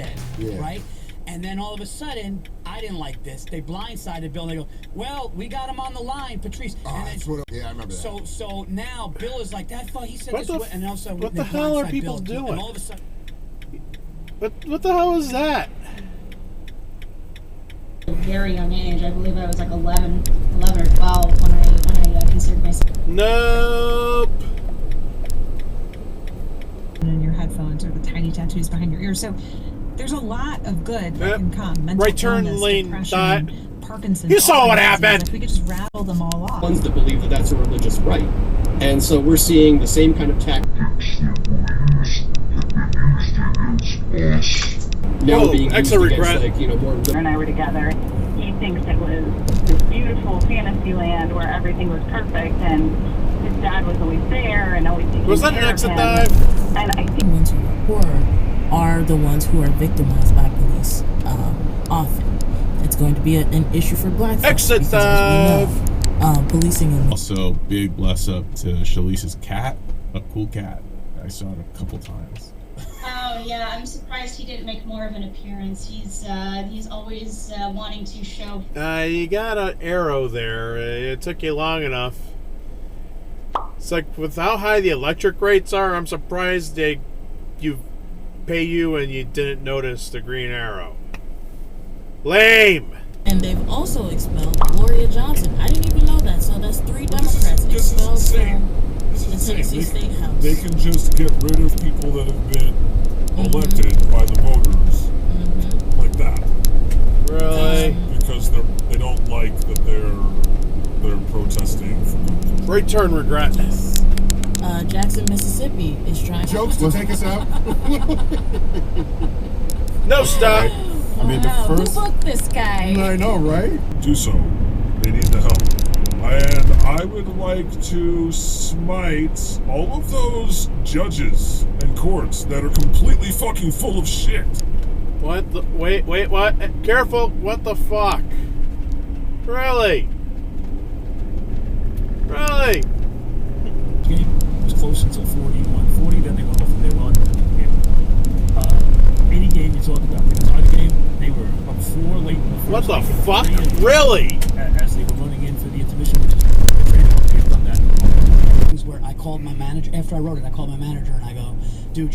said, right? And then all of a sudden, I didn't like this. They blindsided Bill. And they go, well, we got him on the line, Patrice. Oh, and then, yeah, I remember that. So now Bill is like, that fuck, he said this way. And also, what the hell are people Bill, doing? And all of a sudden, what the hell is that? At a very young age, I believe I was like 11 or 12 when I considered myself. Nope. In your headphones or the tiny tattoos behind your ears. So there's a lot of good that can come. Mental right turn illness, lane, depression, Parkinson's. You saw what happened. If we could just rattle them all off. Ones that believe that that's a religious right. And so we're seeing the same kind of tactics now being used against, like, you know, more... And I were together. He thinks it was this beautiful fantasy land where everything was perfect, and his dad was always there and always taking Was that an care exit of him. dive? And I think The ones who are poor are the ones who are victimized by police often. It's going to be an issue for black folks. Exit because, as we know, policing and also big bless up to Shalice's cat, a cool cat. I saw it a couple times. Oh yeah, I'm surprised he didn't make more of an appearance. He's always wanting to show. You got an arrow there. It took you long enough. It's like with how high the electric rates are, I'm surprised you pay you and you didn't notice the green arrow. Lame. And they've also expelled Gloria Johnson. I didn't even know that. So that's 3 Democrats expelled from the Tennessee State House. They can just get rid of people that have been elected by the voters like that. Really? Because they don't like that they're protesting for them. Right turn regret. Jackson, Mississippi is trying Jokes to take us out. No stop. I mean, the first... Who booked this guy? I know, right? Do so. They need the help. And I would like to smite all of those judges and courts that are completely fucking full of shit. What the... Wait, what? Careful. What the fuck? Really? Really? Game was close until 41-40, then they went off and they won. Any game you talk about, the entire game, they were up 4 late in the first. What the fuck? Really? As they were running in for the intermission, which is they've done that. things where I called my manager, after I wrote it, I called my manager and I go, dude,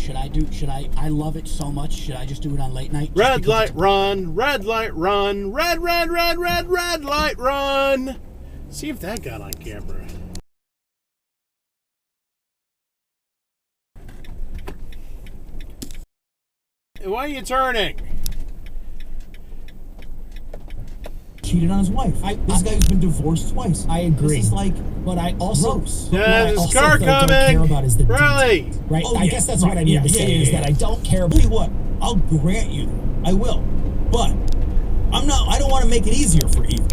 I love it so much, should I just do it on late night? Red light run, red light run, red light run. See if that got on camera. Why are you turning? Cheated on his wife. This guy's been divorced twice. I agree. This is like, but I also, there's a car coming. Don't care about is the really? details, right? I guess that's what I mean to say is that I don't care. Tell you what, I'll grant you, I will, but I don't want to make it easier for evil,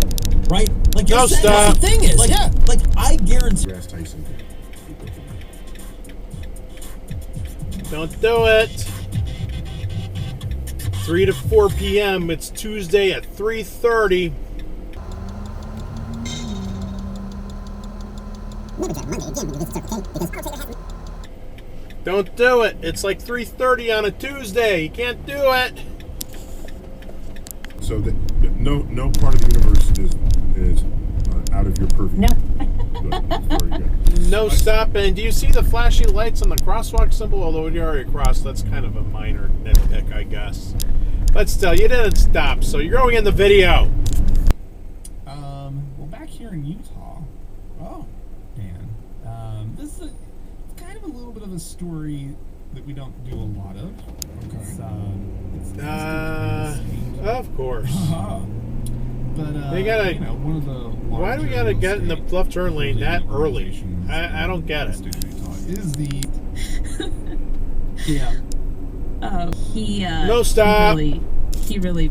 right? Like you're saying, stop. the thing is, like I guarantee. Tyson. Don't do it. 3 to 4 p.m. It's Tuesday at 3:30. Don't do it. It's like 3:30 on a Tuesday. You can't do it. So no part of the universe is out of your purview. No. Very good. No stopping. Do you see the flashing lights on the crosswalk symbol? Although you already crossed, that's kind of a minor nitpick, I guess. But still, you didn't stop, so you're going in the video. Well, back here in Utah. Oh, Dan. This is kind of a little bit of a story that we don't do a lot of. Okay. Of course. But they gotta. One of the why do we gotta get in the left turn lane that early? I don't get it. Is the no stop. He really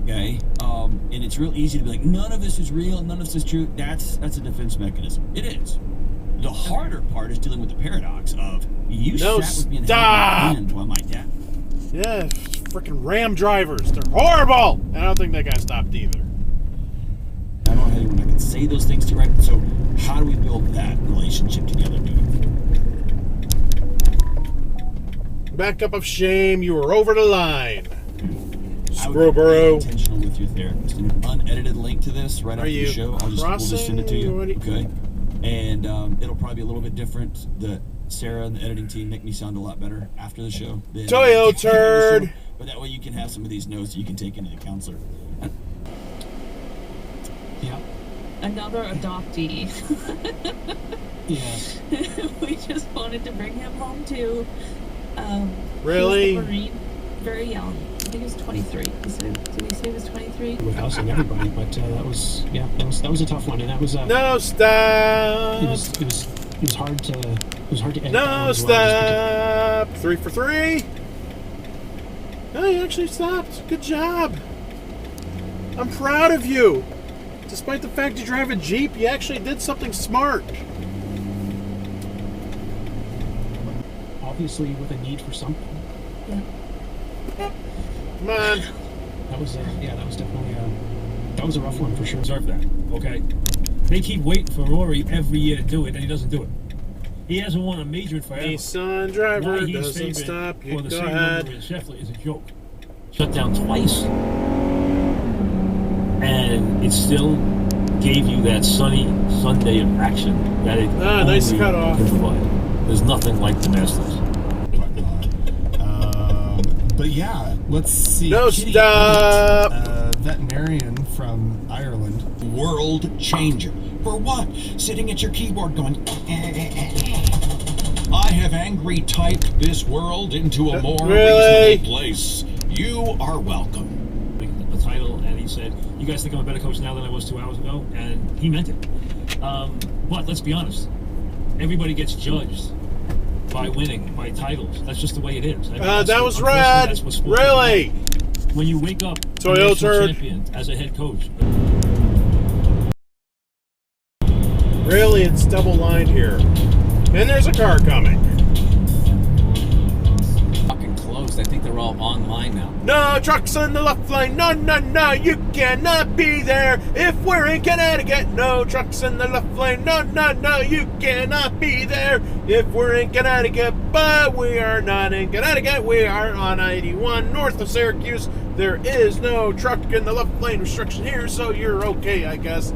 Okay, and it's real easy to be like, none of this is real, none of this is true. That's a defense mechanism. It is. The harder part is dealing with the paradox of you sat with me in the hand while my dad. Yeah, freaking Ram drivers. They're horrible. And I don't think that guy stopped either. I don't have anyone I can say those things to, right? So how do we build that relationship together moving forward? Back up of shame. You were over the line. I would be Screwborough. intentional with you there. Just an unedited link to this right after the show. We'll just send it to you. Okay. And it'll probably be a little bit different. Sarah and the editing team make me sound a lot better after the show. Toyo turd. But that way you can have some of these notes that you can take into the counselor. Yeah. Another adoptee. Yes. We just wanted to bring him home too. Really? He was a Marine, very young. I think he was 23. Did he say he was 23? With housing everybody, but that was a tough one, and that was no stop. It was hard to edit. No stop. 3 for 3. No, you actually stopped. Good job. I'm proud of you. Despite the fact you drive a Jeep, you actually did something smart. Obviously, with a need for something. Yeah. Come on. That was definitely that was a rough one for sure. Deserve that, okay? They keep waiting for Rory every year to do it, and he doesn't do it. He hasn't won a major in forever. Nissan driver doesn't stop. You go ahead. Scheffler is a joke. Shut down twice, and it still gave you that sunny Sunday of action that it nice cut off. Can provide. There's nothing like the Masters. But yeah, let's see. No stop. Veterinarian from Ireland. World changer. For what? Sitting at your keyboard going, I have angry typed this world into a more reasonable place. You are welcome. The title, and he said, you guys think I'm a better coach now than I was 2 hours ago? And he meant it. But let's be honest. Everybody gets judged by winning, by titles. That's just the way it is. I mean, that was red. Really? When you wake up Toyota champion as a head coach. Really, it's double lined here. And there's a car coming. Fucking closed. I think they're all online now. No trucks on the left lane. No, you cannot be there if we're in Connecticut. No trucks in the left lane. No, you cannot be there if we're in Connecticut. But we are not in Connecticut. We are on 81 north of Syracuse. There is no truck in the left lane restriction here, so you're okay, I guess.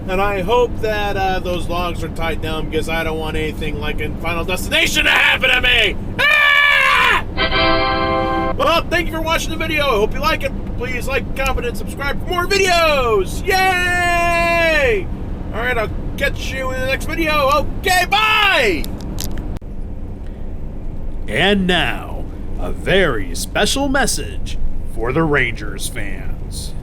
And I hope that those logs are tied down because I don't want anything like in Final Destination to happen to me. Ah! Well, thank you for watching the video. I hope you like it. Please like, comment, and subscribe for more videos. Yay! All right, I'll catch you in the next video. Okay, bye! And now, a very special message for the Rangers fans.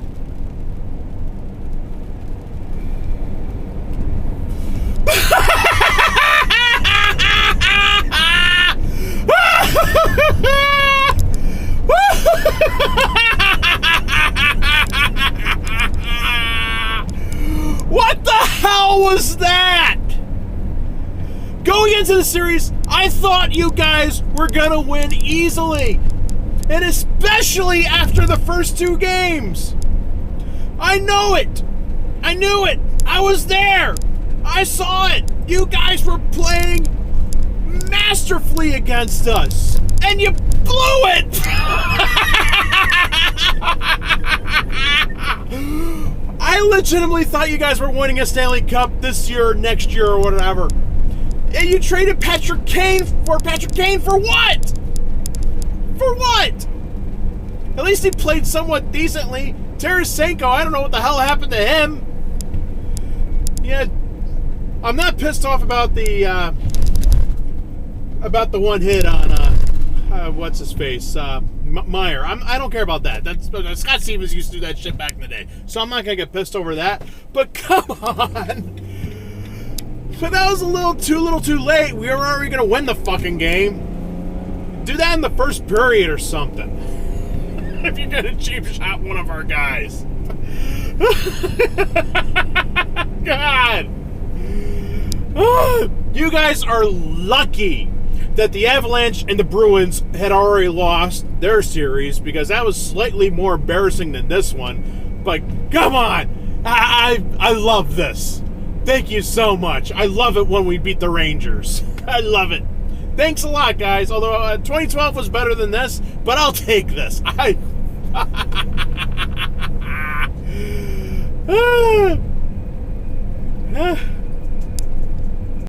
What the hell was that? Going into the series, I thought you guys were gonna win easily, and especially after the first 2 games. I know it. I knew it. I was there. I saw it. You guys were playing masterfully against us, and you blew it. I legitimately thought you guys were winning a Stanley Cup this year or next year or whatever. And you traded Patrick Kane for what? For what? At least he played somewhat decently. Tarasenko, I don't know what the hell happened to him. Yeah, I'm not pissed off about the one hit on what's his face, Meyer. I don't care about that. That's Scott Stevens used to do that shit back in the day, so I'm not gonna get pissed over that. But come on, but that was a little too late. We were already gonna win the fucking game. Do that in the first period or something. If you're gonna cheap shot one of our guys. God. You guys are lucky that the Avalanche and the Bruins had already lost their series, because that was slightly more embarrassing than this one. But come on, I love this. Thank you so much. I love it when we beat the Rangers. I love it. Thanks a lot, guys. Although 2012 was better than this, but I'll take this. I